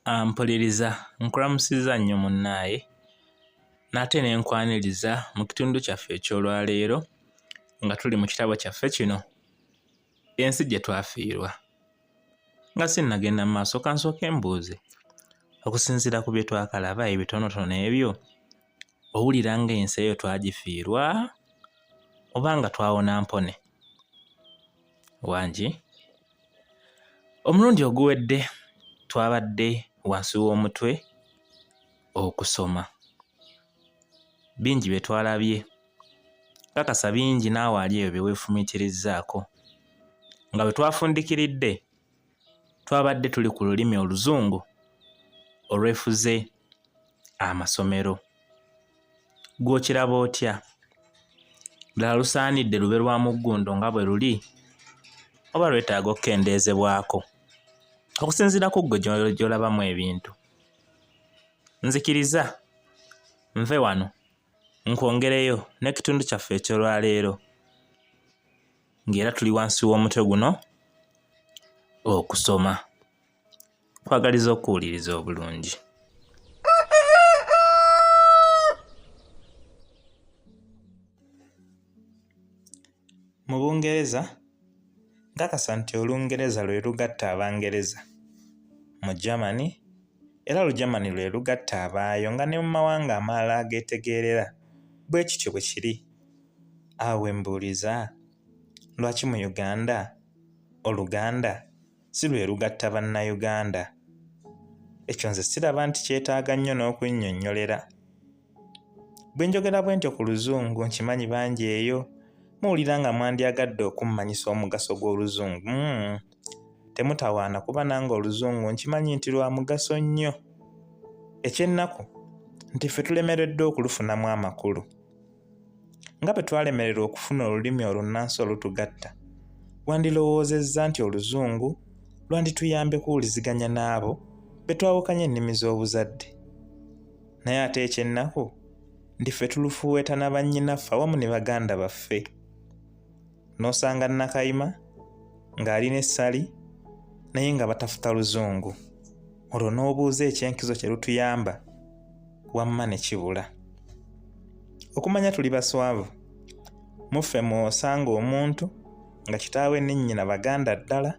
Mpuliriza nkulamusiza nnyo munnaaye n'ate ne nkwaniriza mu kitundu kyaffe eky'olwaleero nga tuli mu kitabo kyaffe kino ensi gye twafiirwa. Nga sinnagenda mu maaso kansooke mbuuze okusinziira ku bye twakalaba ebitonotono ebyo, owulira ng'ensi eyo twagifiirwa oba nga twawona mpone? Wangi, omulundi oguwedde twabadde wansi w'omutwe okusoma. Bingi bye twalabye, kakasa bingi naawe ali eyo bye weefumiitirizzaako. Nga bwe twafundikiridde twabadde tuli ku lulimi Oluzungu olwefuze amasomero. Gw'okiraba otya? Ddala lusaanidde lube lwa muggundo nga bwe luli oba lwetaaga okukendeezebwako okusinziira ku ggwe gy'olabamu ebintu? Nzikiriza nve wano nkwongereyo n'ekitundu kyaffe eky'olwaleero ng'era tuli wansi w'omutwe guno okusoma. Twagaliza okuwuliriza obulungi. Mu Bungereza nkakasa nti Olungereza lwe lugatta Abangereza. Mu Germany era Lugermany lwe lugatta abaayo, nga ne mu mawanga amalala ageetegeerera bwe kityo bwe kiri. Awo we mbuuliza, lwaki mu Uganda Oluganda si lwe lugatta Bannayuganda? Ekyo nze siraba nti kyetaaga nnyo n'okunnyonnyolera. Bwe njogera bwe ntyo ku Luzungu nkimanyi bangi eyo muwulira nga mwandyagadde okummanyisa omugaso gw'Oluzungu. Temutawaana kuba nange Oluzungu nkimanyi nti lwa mugaso nnyo. Ekyennaku nti ffe tulemereddwa okulufunamu amakulu. Nga bwe twalemererwa okufuna olulimi olunnansi olutugatta, wandirowoozezza nti Oluzungu lwandituyambe kuwuliziganya n'abo be twawukanya ennimi z'obuzadde. Naye ate ekyennaku nti ffe tulufuweeta na bannyinaffe awamu ne baganda baffe. N'osanga Nakayima ng'alina essali naye nga batafuta Luzungu. Olwo n'obuuza ekyenkizo kye lutuyamba, wamma ne kibula. Okumanya tuli baswavu. Muffe mw'osanga omuntu nga kitaawe ne nnyina Baganda ddala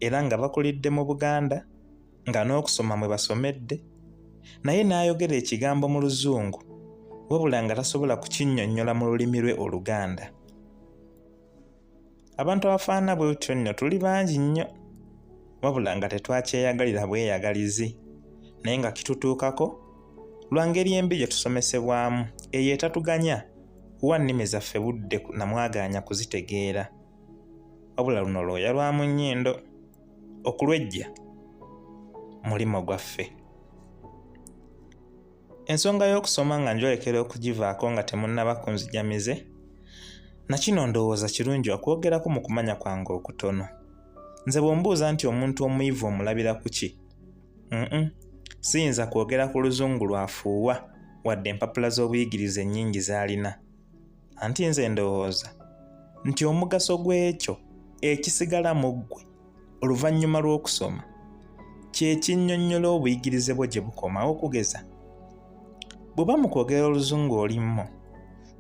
era nga bakulidde mu Buganda, nga n'okusoma mwe basomedde, naye n'ayogera ekigambo mu Luzungu wabula nga tasobola kukinnyonnyola mu lulimi lwe Oluganda. Abantu abafaana bwe tutyo nno tuli bangi nnyo, wabula nga tetwakyeyagalira bweyagalizi, naye nga kitutuukako lwa ngeri embi gye tusomesebwamu eyo etatuganya kuwa nnimi zaffe budde na mwagaanya kuzitegeera. Wabula luno lwoya lwa mu nnyindo, okulwejja mulimo gwaffe. Ensonga y'okusoma nga njolekera okugivaako nga temunnaba kunzijamize, na kino ndowooza kirungi okwogerako mu kumanya kwange okutono. Nze bw'ombuuza nti omuntu omuyivu omulabira ku ki? Siyinza kwogera ku Luzungu lwafuuwa wadde empapula z'obuyigirize ennyingi z'alina. Anti nze ndowooza nti omugaso gw'ekyo ekisigala mu ggwe oluvannyuma lw'okusoma kye kinnyonnyola obuyigirize bwo gye bukomawo. Okugeza bw'oba mu kwogera Oluzungu olimmo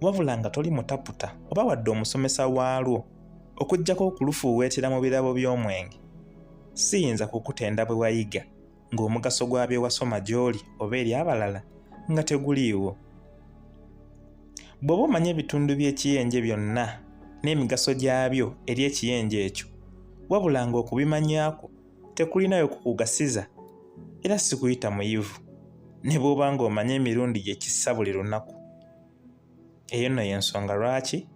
wabula nga toli mutaputa oba wadde omusomesa waalwo okuggyako okulufuuweetera mu birabo by'omwenge, siyinza kukutenda bwe wayiga ng'omugaso gwa bye wasoma gy'oli oba eri abalala nga teguliiwo. Bw'oba omanya ebitundu by'ekiyenje byonna n'emigaso gyabyo eri ekiyenje ekyo, wabula ng'okubimanyaako tekulinayo kukugasiza, era si kuyita muyivu ne bw'oba ng'omanya emirundi gye kissa buli lunaku. Eyo nno y'ensonga lwaki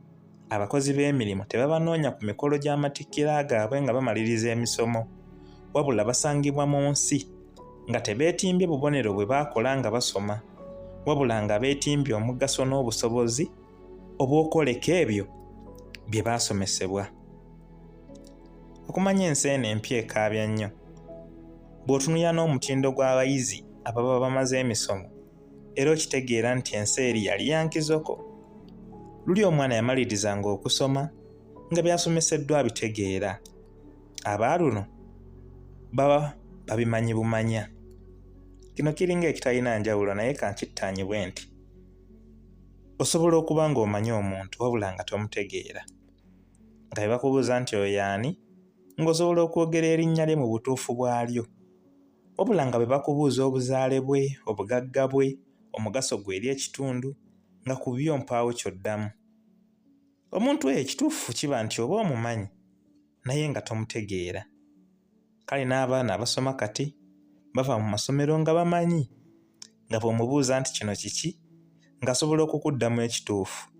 abakozi b'emirimu tebabanoonya ku mikolo gy'amatikkira gaabwe nga bamaliriza emisomo, wabula basangibwa mu nsi nga tebeetimbye bubonero bwe baakola nga basoma, wabula nga beetimbye omugaso n'obusobozi obw'okwoleka ebyo bye baasomesebwa. Okumanya ensi eno empya ekaabya nnyo. Bw'otunuulira n'omutindo gw'abayizi ababa bamaze emisomo era okitegeera nti ensi eri yali ya nkizoko. Luli omwana yamalirizanga okusoma nga byasomeseddwa abitegeera. Abaaluno baba babimanyi bumanya Kino kiringa ekitalina njawulo naye kankittaanye bwe nti osobola okuba ng'omanyi omuntu wabula nga tomutegeera, nga bwe bakubuuza nti oyo ani ng'osobola okwogera erinnya lye mu butuufu bwalyo, wabula nga bwe bakubuuza obuzaale bwe, obugagga bwe, omugaso gwe eri ekitundu, nga ku byo mpaawo ky'oddamu. Omuntu oyo ekituufu kiba nti oba omumanyi naye nga tomutegeera. Kale n'abaana abasoma kati bava mu masomero nga bamanyi, nga bw'omubuuza nti kino kiki ng'asobola okukuddamu ekituufu,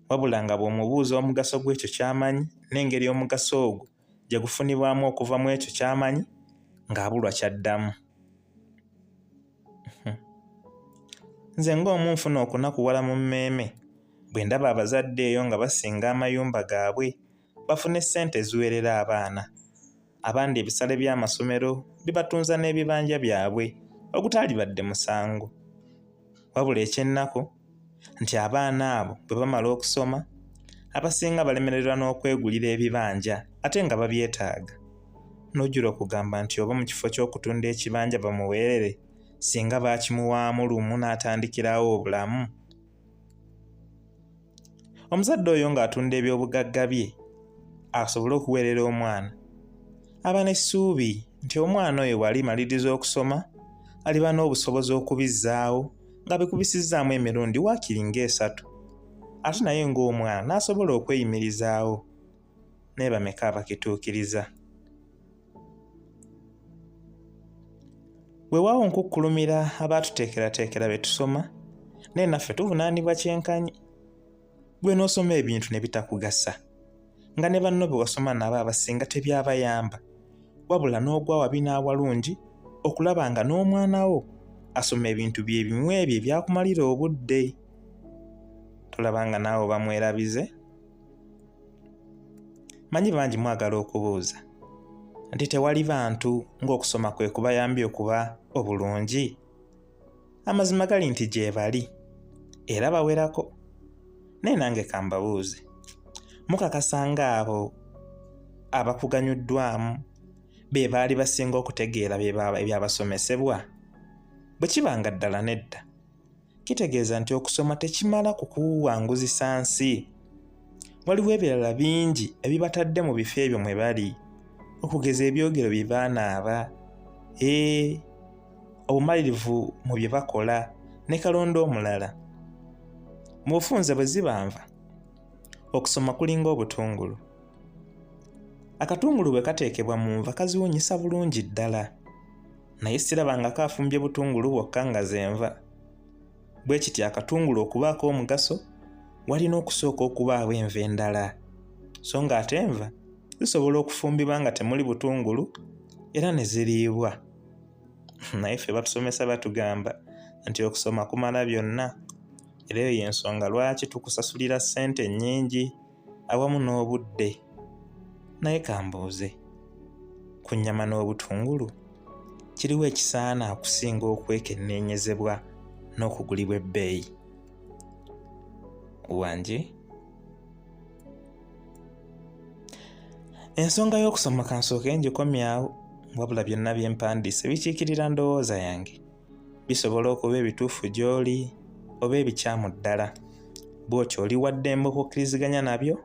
wabula nga bw'omubuuza omugaso gw'ekyo ky'amanyi n'engeri omugaso ogwo gye gufunibwamu okuva mu ekyo ky'amanyi ng'abulwa ky'addamu. Nze ng'omu nfuna okunakuwala mu mmeeme bwe ndaba abazadde eyo nga basinga amayumba gaabwe bafune ssente eziwerera abaana, abandi ebisale by'amasomero bibatunza n'ebibanja byabwe ogutali badde musango. Wabula eky'ennaku nti abaana abo bwe bamala okusoma abasinga balemererwa n'okwegulira ebibanja ate nga babyetaaga. N'ojjula okugamba nti oba mu kifo ky'okutunda ekibanja bamuweerere singa baakimuwaamu lumu n'atandikirawo obulamu. Omuzadde oyo ng'atunda eby'obugagga bye asobole okuweerera omwana, aba n'essuubi nti omwana oyo bw'alimaliriza okusoma aliba n'obusobozi okubizzaawo nga bikubisizzaamu emirundi waakiri ng'esatu, ate naye ng'omwana n'asobola okweyimirizaawo. Naye bameka abakituukiriza? Weewaawo nkukkulumira abaatuteekerateekera be tusoma, naye naffe tuvunaanibwa kyenkanyi. Gwe n'osoma ebintu ne bitakugasa, nga ne banno be wasoma nabo abasinga tebyabayamba, wabula n'ogwa wabi n'awalungi okulaba nga n'omwana wo asoma ebintu bye bimu ebyo ebyakumalira obudde. Tolaba nga naawe bamwerabize? Manyi bangi mwagala okubuuza nti tewali bantu ng'okusoma kwe kubayambye okuba obulungi? Amazima gali nti gye bali era bawerako. Naye nange kambabuuze, mukakasanga abo abakuganyuddwamu be baali basinga okutegeera ebyabasomesebwa? Bwe kibanga ddala nedda, kitegeeza nti okusoma tekimala kukuwanguzisa nsi. Waliwo ebirala bingi ebibatadde mu bifo ebyo mwe bali, okugeza ebyogero bye baanaaba, obumalirivu mu bye bakola ne kalondo omulala. Mu bufunze bwe zibanva, okusoma kulinga obutungulu. Akatungulu bwe kateekebwa mu nva kaziwunyisa bulungi ddala, naye sirabanga kafumbye butungulu bwokka nga zenva. Bwe kiti akatungulu okubaako omugaso walina okusooka okubaawo enva endala, so nga ate enva zisobola okufumbibwa nga temuli butungulu era ne ziriibwa. Naye ffe batusomesa batugamba nti okusoma kumala byonna, era eyo y'ensonga lwaki tukusasulira ssente nnyingi awamu n'obudde. Naye kambuuze, ku nnyama n'obutungulu kiriwo ekisaana okusinga okwekenneenyezebwa n'okugulibwa ebbeeyi? Wangi ensonga y'okusoma kansooke ngikomyawo, wabula byonna bye mpandiise bikiikirira ndowooza yange. Bisobola okuba ebituufu gy'oli oba ebikyamu ddala, bw'otyo oli wa ddembe okukkiriziganya nabyo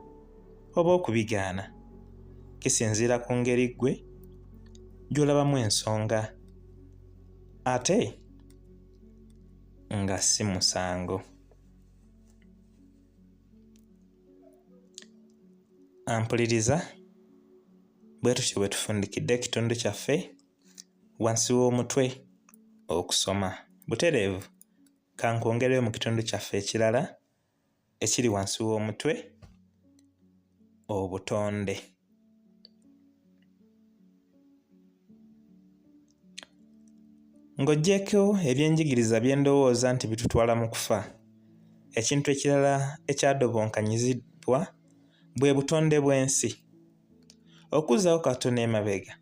oba okubigaana. Kisinziira ku ngeri ggwe gy'olabamu ensonga, ate nga si musango. Ampuliriza, bwe tutyo bwe tufundikidde ekitundu kyaffe wansi w'omutwe okusoma. Butereevu, kankwongereyo mu kitundu kyaffe ekirala ekiri wansi w'omutwe obutonde. Ng'oggyeko ebyenjigiriza bye ndowooza nti bitutwala mu kufa, ekintu ekirala ekyadobonkanyizibwa bwe butonde bw'ensi. Okuzzaawo katono emabega,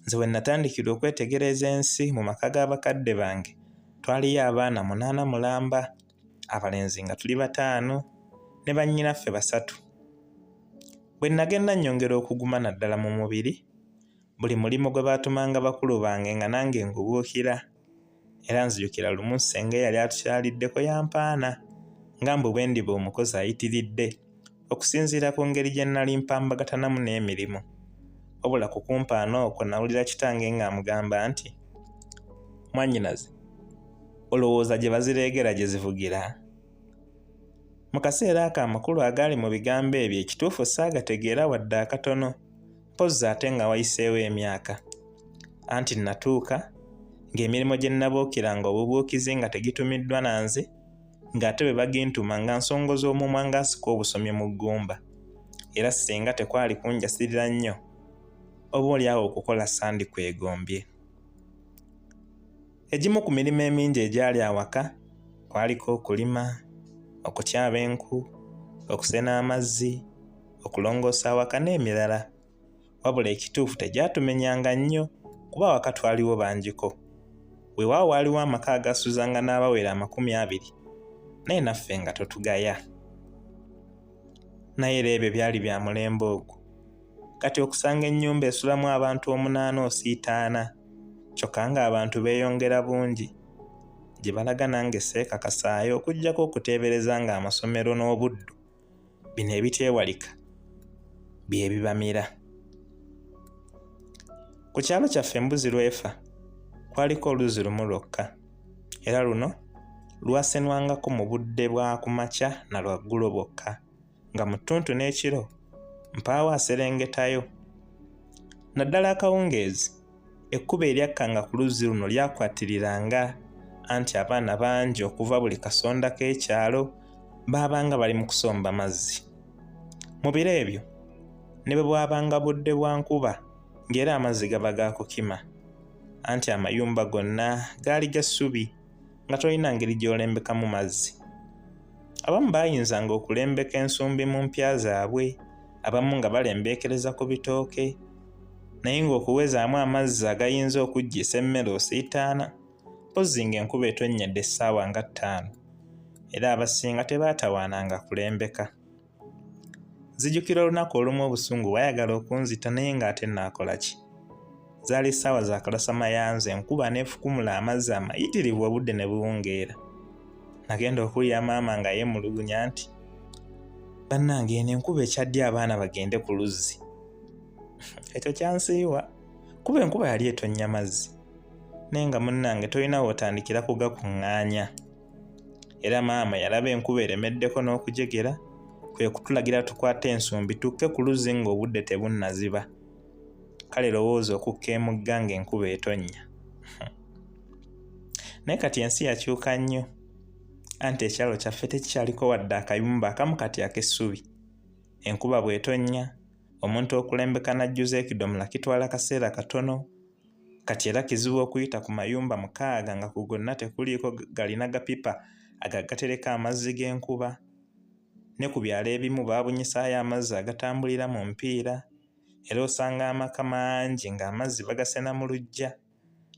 nze bwe natandikira okwetegereza ensi mu maka g'abakadde bange, twaliyo abaana 8 mulamba, abalenzi nga tuli 5 ne bannyinaffe 3. Bwe nagenda nnyongera okuguma naddala mu mubiri, buli mulimo gwe baatumanga bakulu bange nga nange ngubuukira, era nzijukira lumu ssenge yali atukyaliddeko yampaana nga mbu bwe ndiba omukozi ayitiridde okusinziira ku ngeri gye nnali mpambagatanamu n'emirimu. Wabula ku kumpaana okwo nawulira kitange ng'amugamba nti, "Mwannyinaze, olowooza gye bazireegera gye zivugira?" Mu kaseera ako amakulu agaali mu bigambo ebyo ekituufu saagategeera wadde akatono, mpozzi ate nga wayiseewo emyaka. Anti natuuka ng'emirimu gye nabuukiranga obubuukizi nga tegitumiddwa na nze, ng'ate bwe bagintuma nga nsongoza omumwa ng'asika obusomye mu ggumba, era singa tekwali kunjasirira nnyo oboolyawo okukola sandikwegombye. Egimu ku mirimu emingi egyali awaka kwaliko okulima, okutyaba enku, okusena amazzi, okulongoosa awaka n'emirala. Wabula ekituufu tegyatumenyanga nnyo kuba awaka twaliwo bangiko. Weewaawo waaliwo amaka agasuzanga n'abawera 20, naye naffe nga totugaya. Naye era ebyo byali bya mulembe ogwo. Kati okusanga ennyumba esulamu abantu 8 osiitaana, kyokka ng'abantu beeyongera bungi, gye balaga nange seekakasaayo okuggyako okuteebereza ng'amasomero n'obuddu bino ebiteewalika bye bibamira. Ku kyalo kyaffe Mbuzi Lwefa kwaliko oluzzi lumu lwokka, era luno lwasenwangako mu budde bwa ku makya na lwaggulo bwokka, nga mu ttuntu n'ekiro mpaawo aserengetayo. Naddala akawungeezi ekkubo eryakkanga ku luzzi luno lyakwatiriranga, anti abaana bangi okuva buli kasonda k'ekyalo baabanga bali mu kusomba mazzi. Mu biro ebyo ne bwe bwabanga budde bwa nkuba ng'era amazzi gaba gaakukima, anti amayumba gonna gaali ga ssubi nga tolina ngeri gy'olembekamu mazzi. Abamu baayinzanga okulembeka ensumbi mu mpya zaabwe, abamu nga balembeekereza ku bitooke, naye ng'okuwezaamu amazzi agayinza okuggyisa emmere osiitaana, mpozzi ng'enkuba etonnyedde essaawa nga 5, era abasinga tebaatawaananga kulembeka. Zijjukira olunaku olumu obusungu bwayagala okunzita naye ng'ate naakola ki? Zaali ssaawa za kalasamayanze, enkuba n'efukumula amazzi amayitirivu obudde ne buwungeera. Nagenda okuwulira maama nga yeemulugunya nti, "Bannange, eno enkuba ekyadde abaana bagende ku luzzi." Ekyo kyansiiwa kuba enkuba yali etonnya mazzi, naye nga munnange tolina w'otandikira kugakuŋŋaanya. Era maama yalaba enkuba eremeddeko n'okujegera, kwe kutulagira tukwate ensumbi tukke ku luzzi ng'obudde tebunnaziba. Kale lowooza okukka emugga ng'enkuba etonnya. Naye kati ensi yakyuka nnyo, anti ekyalo kyaffe tekikyaliko wadde akayumba akamu kati ak'essubi. Enkuba bw'etonnya, omuntu okulembeka n'ajjuza ekidomola kitwala kaseera katono, kati era kizibu okuyita ku mayumba 6 nga ku gonna tekuliiko galina gapipa agagatereka amazzi g'enkuba. Ne ku byalo ebimu baabunyisaayo amazzi agatambulira mu mpiira, era osanga amaka mangi ng'amazzi bagasena mu luggya,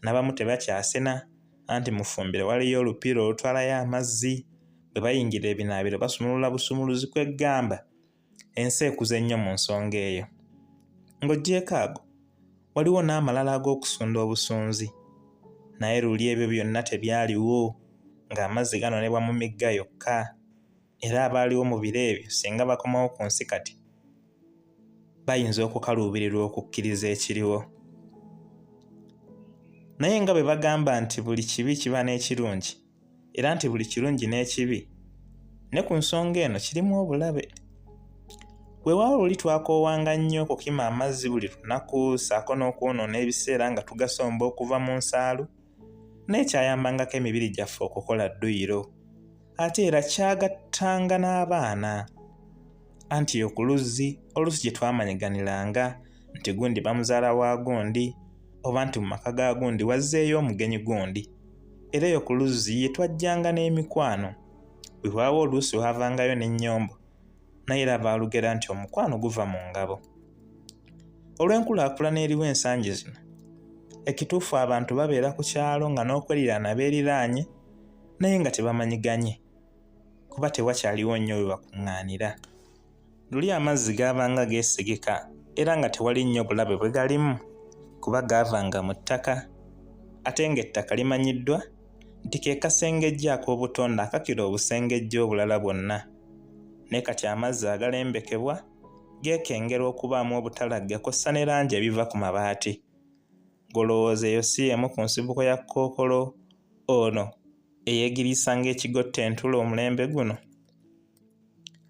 n'abamu tebakyasena, anti mu ffumbiro waliyo olupiira olutwalayo amazzi. Bwe bayingira ebinaabiro basumulula busumuluzi kw'eggamba. Ensi ekuze nnyo mu nsonga eyo. Ng'oggyeko ago, waliwo n'amalala ag'okusunda obusunzi, naye luli ebyo byonna tebyaliwo, ng'amazzi ganonebwa mu migga yokka, era abaaliwo mu biro ebyo singa bakomawo ku nsi kati bayinza okukaluubirirwa okukkiriza ekiriwo. Naye nga bwe bagamba nti buli kibi kiba n'ekirungi, era nti buli kirungi n'ekibi, ne ku nsonga eno kirimu obulabe. Weewaawo luli twakoowanga nnyo okukima amazzi buli lunaku ssaako n'okwonoona ebiseera nga tugasomba okuva mu nsaalu, naye kyayambangako emibiri gyaffe okukola dduyiro, ate era kyagattanga n'abaana. Anti ku luzzi, oluusi gye twamanyiganiranga nti gundi bamuzaala wa gundi, oba nti mu maka ga gundi wazzeeyo omugenyi gundi, era eyo ku luzzi ye twajjanga n'emikwano. Weewaawo oluusi waavangayo n'ennyombo, naye era baalugera nti omukwano guva mu ngabo. Olw'enkulaakulana eriwo ensangi zino, ekituufu abantu babeera ku kyalo nga n'okweliraana beeriraanye, naye nga tebamanyiganye, kuba tewakyaliwo nnyo we bakuŋŋaanira. Luli amazzi gaabanga geesigika era nga tewali nnyo bulabe bwe galimu, kuba gaavanga mu ttaka, ate ng'ettaka limanyiddwa nti ke kasengejja ak'obutonde akakira obusengejja obulala bwonna, ne kati amazzi agalembekebwa geekengera okubaamu obutalagge kw'ossa ne langi ebiva ku mabaati. Golowooza eyo si emu ku nsibuko ya Kkookolo ono eyeegiriisa ng'ekigotta entula omulembe guno?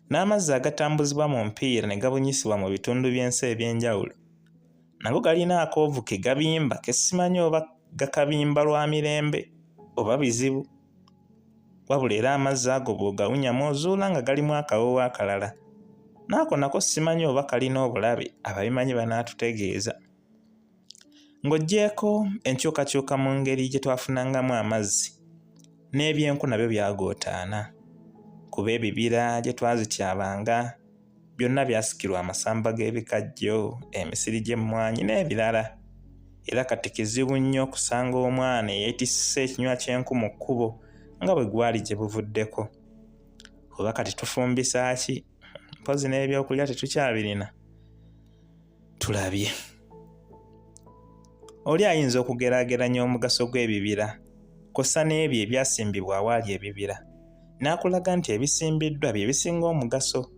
N'amazzi agatambuzibwa mu mpiira ne gabunyisibwa mu bitundu by'ensi eby'enjawulo nago galina akoovu ke gabimba ke simanyi oba gakabimba lwa mirembe oba bizibu. Wabula era amazzi ago bw'ogawunyamu ozuula nga galimu akawoowo akalala. Naako nako simanyi oba kalina obulabe ababimanyi banaatutegeeza. Ng'oggyeko enkyukakyuka mu ngeri gye twafunangamu amazzi, n'ebyenku nabyo byagootaana. Kuba ebibira gye twazityabanga byonna byasikirwa amasamba g'ebikajjo, emisiri gy'emmwanyi n'ebirala. Era kati kizibu nnyo okusanga omwana eyeetisse ekinywa ky'enku mu kkubo nga bwe gwali gye buvuddeko. Oba kati tufumbisa ki? Mpozi n'ebyokulya tetukyabirina? Tulabye. Oli ayinza okugeraageranya omugaso gw'ebibira kw'ossa n'ebyo ebyasimbibwa awaali ebibira, n'akulaga nti ebisimbiddwa bye bisinga omugaso,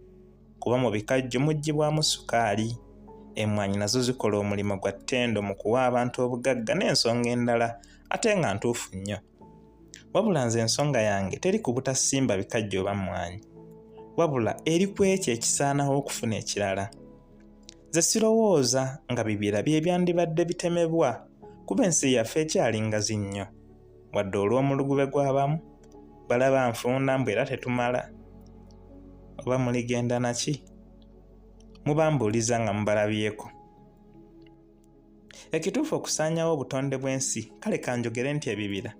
kuba mu bikajjo muggyibwamu sukaali, emmwanyi nazo zikola omulimu gwa ttendo mu kuwa abantu obugagga n'ensonga endala ate nga ntuufu nnyo. Wabula nze ensonga yange teri ku butasimba bikajjo oba mmwanyi, wabula eri ku ekyo ekisaanawo okufuna ekirala. Nze sirowooza nga bibira bye byandibadde bitemebwa, kuba ensi yaffe ekyali ngazi nnyo, wadde olw'omulugube gw'abamu balaba nfunda mbwe era tetumala. Oba muligenda naki? Mubambuuliza nga mubalabyeko. Ekituufu okusaanyawo obutonde bw'ensi, kale kanjogere nti ebibira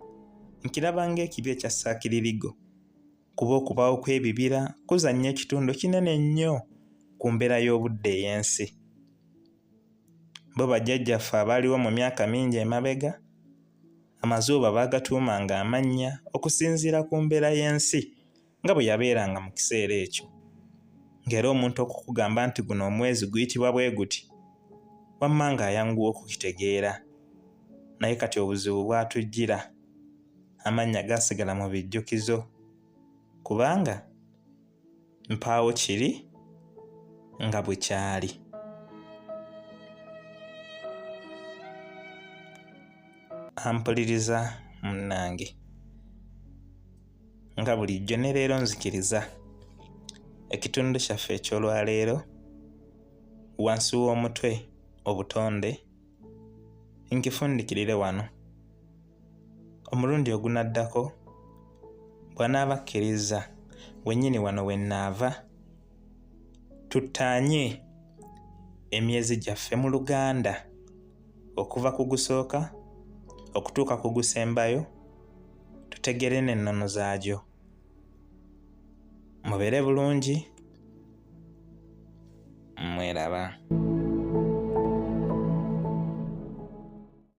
nkiraba ng'ekibi ekya ssaakiririgo, kuba okubaawo kw'ebibira kuzannya ekitundu kinene nnyo ku mbeera y'obudde ey'ensi. Bo bajjajjaffe abaaliwo mu myaka mingi emabega, amazuba baagatuumanga amannya okusinziira ku mbeera y'ensi nga bwe yabeeranga mu kiseera ekyo. Ng'era omuntu okukugamba nti guno omwezi guyitibwa bwe guti, wamma ng'ayanguwa okukitegeera. Naye kati obuzibu bwatujjira, amannya gaasigala mu bijjukizo, kubanga mpaawo kiri nga bwe kyali. Ampuliriza munnange, nga bulijjo ne leero nzikiriza ekitundu kyaffe eky'olwaleero wansi w'omutwe obutonde nkifundikirire wano. Omulundi ogunaddako bw'anaaba akkiriza wennyini wano we nnaava, tuttaanye emyezi gyaffe mu Luganda okuva ku gusooka okutuuka ku gusembayo, tutegere n'ennono zaagyo. Mubeere bulungi, mweraba.